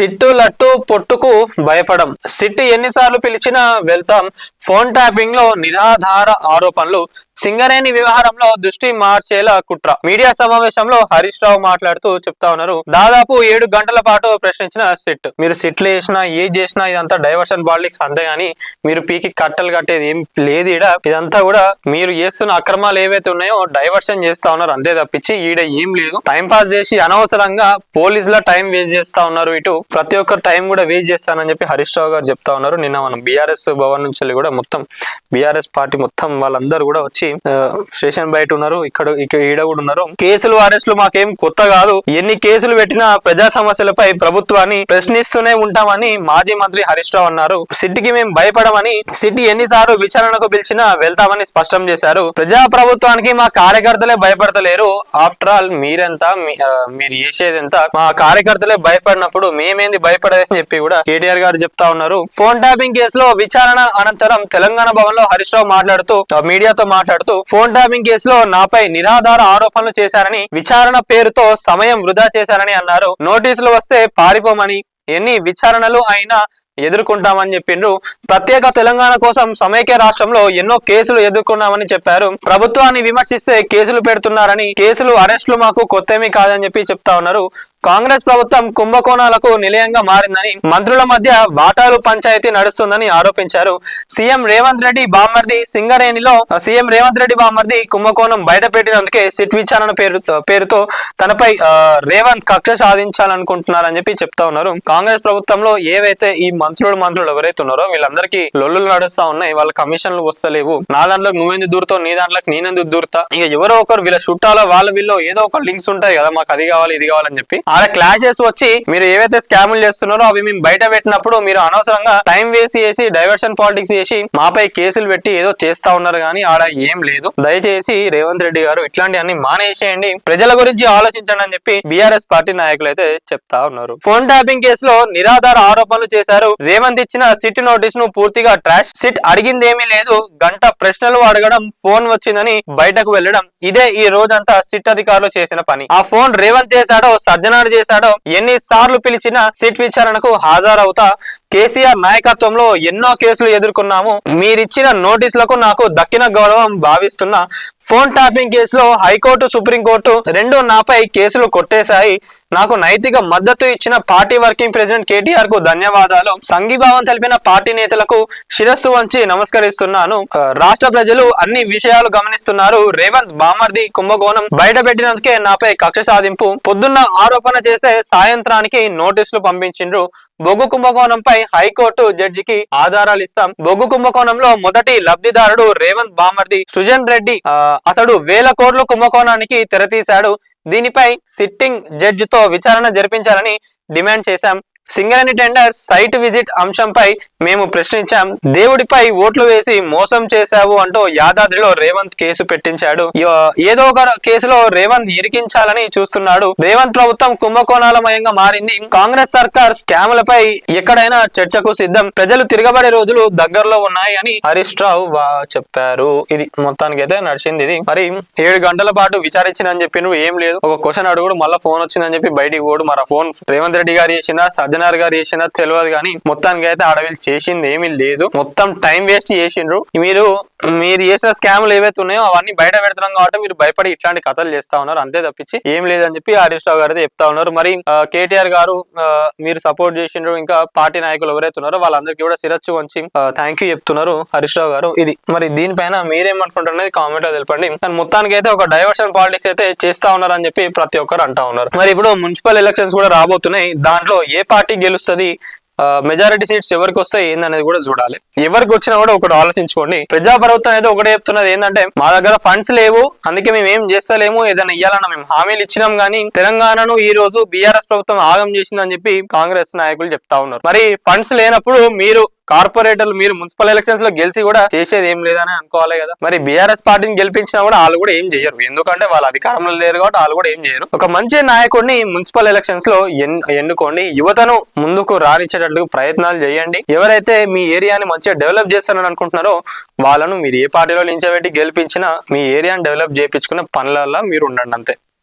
Sit లట్టు పొట్టుకు భయపడం. Sit ఎన్నిసార్లు పిలిచినా వెళ్తాం. ఫోన్ ట్యాపింగ్ లో నిరాధార ఆరోపణలు. సింగరేణి వ్యవహారంలో దృష్టి మార్చేలా కుట్ర. మీడియా సమావేశంలో హరీష్ రావు మాట్లాడుతూ చెప్తా ఉన్నారు, దాదాపు 7 గంటల పాటు ప్రశ్నించిన సిట్. మీరు సిట్లు వేసినా ఏది చేసినా ఇదంతా డైవర్షన్ పాలిటిక్స్ అంతే గాని మీరు పీకి కట్టలు కట్టేది ఏం లేదు. ఇదంతా కూడా మీరు చేస్తున్న అక్రమాలు ఏవైతే ఉన్నాయో డైవర్షన్ చేస్తా ఉన్నారు అంతే తప్పించి ఈడ ఏం లేదు. టైం పాస్ చేసి అనవసరంగా పోలీసుల టైం వేస్ట్ చేస్తా ఉన్నారు. ఇటు ప్రతి ఒక్కరు టైం కూడా వేస్ట్ చేస్తానని చెప్పి హరీష్ రావు గారు చెప్తా ఉన్నారు. నిన్న మనం బీఆర్ఎస్ భవన్ నుంచి కూడా మొత్తం బీఆర్ఎస్ పార్టీ మొత్తం వాళ్ళందరూ కూడా వచ్చి స్టేషన్ బయట ఉన్నారు. ఈడ కూడా ఉన్నారు. కేసులు అరెస్టులు మాకేం కొత్త కాదు. ఎన్ని కేసులు పెట్టినా ప్రజా సమస్యలపై ప్రభుత్వాన్ని ప్రశ్నిస్తూనే ఉంటామని మాజీ మంత్రి హరీష్ రావు అన్నారు. సిట్టికి మేము భయపడమని, సిట్టి ఎన్నిసార్లు విచారణకు పిలిచినా వెళ్తామని స్పష్టం చేశారు. ప్రజా ప్రభుత్వానికి మా కార్యకర్తలే భయపడతలేరు. ఆఫ్టర్ ఆల్ మీరెంత, మీరు చేసేదెంత, మా కార్యకర్తలే భయపడినప్పుడు మేమేంది భయపడదని చెప్పి కూడా కేటీఆర్ గారు చెప్తా ఉన్నారు. ఫోన్ ట్యాపింగ్ కేసులో విచారణ అనంతరం తెలంగాణ భవన్ లో హరీష్ రావు మాట్లాడుతూ మీడియాతో మాట్లాడుతూ ఫోన్ ట్యాపింగ్ కేసులో నాపై నిరాధార ఆరోపణలు చేశారని, విచారణ పేరుతో సమయం వృధా చేశారని అన్నారు. నోటీసులు వస్తే పారిపోమని, ఎన్ని విచారణలు అయినా ఎదుర్కొంటామని చెప్పిండ్రు. ప్రత్యేక తెలంగాణ కోసం సమైక్య రాష్ట్రంలో ఎన్నో కేసులు ఎదుర్కొన్నామని చెప్పారు. ప్రభుత్వాన్ని విమర్శిస్తే కేసులు పెడుతున్నారని, కేసులు అరెస్టులు మాకు కొత్తేమీ కాదని చెప్పి చెప్తా ఉన్నారు. కాంగ్రెస్ ప్రభుత్వం కుంభకోణాలకు నిలయంగా మారిందని, మంత్రుల మధ్య వాటాలు పంచాయతీ నడుస్తుందని ఆరోపించారు. సీఎం రేవంత్ రెడ్డి బామ్మర్ది సింగరేణిలో కుంభకోణం బయటపెట్టినందుకే సిట్ విచారణ పేరుతో తనపై రేవంత్ కక్ష సాధించాలనుకుంటున్నారని చెప్పి చెప్తా ఉన్నారు. కాంగ్రెస్ ప్రభుత్వంలో ఏవైతే ఈ మంత్రులు ఎవరైతే ఉన్నారో వీళ్ళందరికీ లొల్లులు నడుస్తా ఉన్నాయి. వాళ్ళ కమిషన్లు వస్తలేవు. నా దాంట్లోకి నువ్వెందుకు దూరుతావు, నీ దాంట్లోకి నేనెందుకు దూరుతా, ఇక ఎవరో ఒకరు వీళ్ళ చుట్టాలో వీళ్ళు ఏదో ఒక లింక్స్ ఉంటాయి కదా, మాకు అది కావాలి ఇది కావాలని చెప్పి ఆడ క్లాషెస్ వచ్చి మీరు ఏవైతే స్కాములు చేస్తున్నారో అవి మేము బయట పెట్టినప్పుడు మీరు అనవసరంగా టైం వేస్ట్ చేసి డైవర్షన్ పాలిటిక్స్ చేసి మాపై కేసులు పెట్టి ఏదో చేస్తా ఉన్నారు కానీ ఆడ ఏం లేదు. దయచేసి రేవంత్ రెడ్డి గారు ఇట్లాంటివన్నీ మానేసేయండి, ప్రజల గురించి ఆలోచించండి అని చెప్పి బీఆర్ఎస్ పార్టీ నాయకులు అయితే చెప్తా ఉన్నారు. ఫోన్ ట్యాపింగ్ కేసులో నిరాధార ఆరోపణలు చేశారు. రేవంత్ ఇచ్చిన సిట్ నోటీస్ ను పూర్తిగా ట్రాష్. సిట్ అడిగిందేమీ లేదు, గంట ప్రశ్నలు అడగడం, ఫోన్ వచ్చిందని బయటకు వెళ్లడం, ఇదే ఈ రోజంతా సిట్ అధికారులు చేసిన పని. ఆ ఫోన్ రేవంత్ చేశాడో సజ్జనార్ చేశాడో, ఎన్నిసార్లు పిలిచినా సిట్ విచారణకు హాజరవుతా. కేసీఆర్ నాయకత్వంలో ఎన్నో కేసులు ఎదుర్కొన్నాము. మీరిచ్చిన నోటీసులకు నాకు దక్కిన గౌరవం భావిస్తున్నా. ఫోన్ ట్యాపింగ్ కేసులో హైకోర్టు, సుప్రీంకోర్టు రెండు నాపై కేసులు కొట్టేశాయి. నాకు నైతిక మద్దతు ఇచ్చిన పార్టీ వర్కింగ్ ప్రెసిడెంట్ కేటీఆర్ కు ధన్యవాదాలు. సంఘీభావం తెలిపిన పార్టీ నేతలకు శిరస్సు వంచి నమస్కరిస్తున్నాను. రాష్ట్ర ప్రజలు అన్ని విషయాలు గమనిస్తున్నారు. రేవంత్ బామ్మర్ది కుంభకోణం బయట పెట్టినందుకే నాపై కక్ష సాధింపు. పొద్దున్న ఆరోపణ చేస్తే సాయంత్రానికి నోటీసులు పంపించిండ్రు. బొగ్గు కుంభకోణంపై హైకోర్టు జడ్జికి ఆధారాలు ఇస్తాం. బొగ్గు కుంభకోణంలో మొదటి లబ్ధిదారుడు రేవంత్ బామ్మర్ది సృజన్ రెడ్డి. అతడు 1000 కోట్ల కుంభకోణానికి తెరతీశాడు. దీనిపై సిట్టింగ్ జడ్జితో విచారణ జరిపించాలని డిమాండ్ చేశాం. సింగరేణి టెండర్ సైట్ విజిట్ అంశంపై మేము ప్రశ్నించాం. దేవుడిపై ఓట్లు వేసి మోసం చేశావు అంటూ యాదాద్రిలో రేవంత్ కేసు పెట్టించాడు. ఏదో ఒక కేసులో రేవంత్ ఇరికించాలని చూస్తున్నాడు. రేవంత్ ప్రభుత్వం కుంభకోణాలమయంగా మారింది. కాంగ్రెస్ సర్కార్ స్కాములపై ఎక్కడైనా చర్చకు సిద్ధం. ప్రజలు తిరగబడే రోజులు దగ్గరలో ఉన్నాయి అని హరీష్ రావు చెప్పారు. ఇది మొత్తానికి అయితే నడిచింది. ఇది మరి 7 గంటల పాటు విచారించిందని చెప్పిన ఏం లేదు. ఒక క్వశ్చన్ అడుగుడు, మళ్ళీ ఫోన్ వచ్చిందని చెప్పి బయటికి పోడు. మరి ఫోన్ రేవంత్ రెడ్డి గారు చేసిన సజ్జనార్ గారు చేసిన తెలియదు కానీ మొత్తానికి అయితే అడవిలు చేసింది ఏమీ లేదు. మొత్తం టైం వేస్ట్ చేసిండ్రు. మీరు చేసిన స్కాములు ఏవైతే ఉన్నాయో అవన్నీ బయట పెడుతున్నాం కాబట్టి మీరు భయపడి ఇట్లాంటి కథలు చేస్తా ఉన్నారు అంతే తప్పించి ఏం లేదని చెప్పి హరీష్ రావు గారు అయితే చెప్తా ఉన్నారు. మరి కేటీఆర్ గారు మీరు సపోర్ట్ చేసిండ్రు, ఇంకా పార్టీ నాయకులు ఎవరైతే ఉన్నారో వాళ్ళందరికీ కూడా శిరస్సు వంచి థ్యాంక్ యూ చెప్తున్నారు హరీష్ రావు గారు. ఇది మరి దీనిపైన మీరేమనుకుంటారు అనేది కామెంట్ లో తెలపండి. మొత్తానికి అయితే ఒక డైవర్షన్ పాలిటిక్స్ అయితే చేస్తా ఉన్నారు అని చెప్పి ప్రతి ఒక్కరు అంటా ఉన్నారు. మరి ఇప్పుడు మున్సిపల్ ఎలక్షన్స్ కూడా రాబోతున్నాయి. దాంట్లో ఏ పార్టీ గెలుస్తుంది, మెజారిటీ సీట్స్ ఎవరికి వస్తాయి ఏందనేది కూడా చూడాలి. ఎవరికి వచ్చినా కూడా ఒకటి ఆలోచించుకోండి. ప్రజా ప్రభుత్వం అయితే ఒకటే చెప్తున్నది ఏంటంటే మా దగ్గర ఫండ్స్ లేవు, అందుకే మేము ఏం చేస్తలేము, ఏదైనా ఇయ్యాలన్నా మేము హామీలు ఇచ్చినాం కానీ తెలంగాణను ఈ రోజు బీఆర్ఎస్ ప్రభుత్వం ఆగం చేసిందని చెప్పి కాంగ్రెస్ నాయకులు చెప్తా ఉన్నారు. మరి ఫండ్స్ లేనప్పుడు మీరు కార్పొరేటర్లు మీరు మున్సిపల్ ఎలక్షన్స్ లో గెలిచి కూడా చేసేది ఏం లేదని అనుకోవాలి కదా. మరి బీఆర్ఎస్ పార్టీని గెలిపించినా కూడా వాళ్ళు కూడా ఏం చేయరు, ఎందుకంటే వాళ్ళ అధికారంలో లేరు కాబట్టి వాళ్ళు కూడా ఏం చేయరు. ఒక మంచి నాయకుడిని మున్సిపల్ ఎలక్షన్స్ లో ఎన్నుకోండి. యువతను ముందుకు రాణించేటట్టు ప్రయత్నాలు చేయండి. ఎవరైతే మీ ఏరియాని మంచిగా డెవలప్ చేస్తారని అనుకుంటున్నారో వాళ్ళను మీరు ఏ పార్టీలో నిలిచబెట్టి గెలిపించినా మీ ఏరియాని డెవలప్ చేయించుకునే పనులలో మీరు ఉండండి అంతే.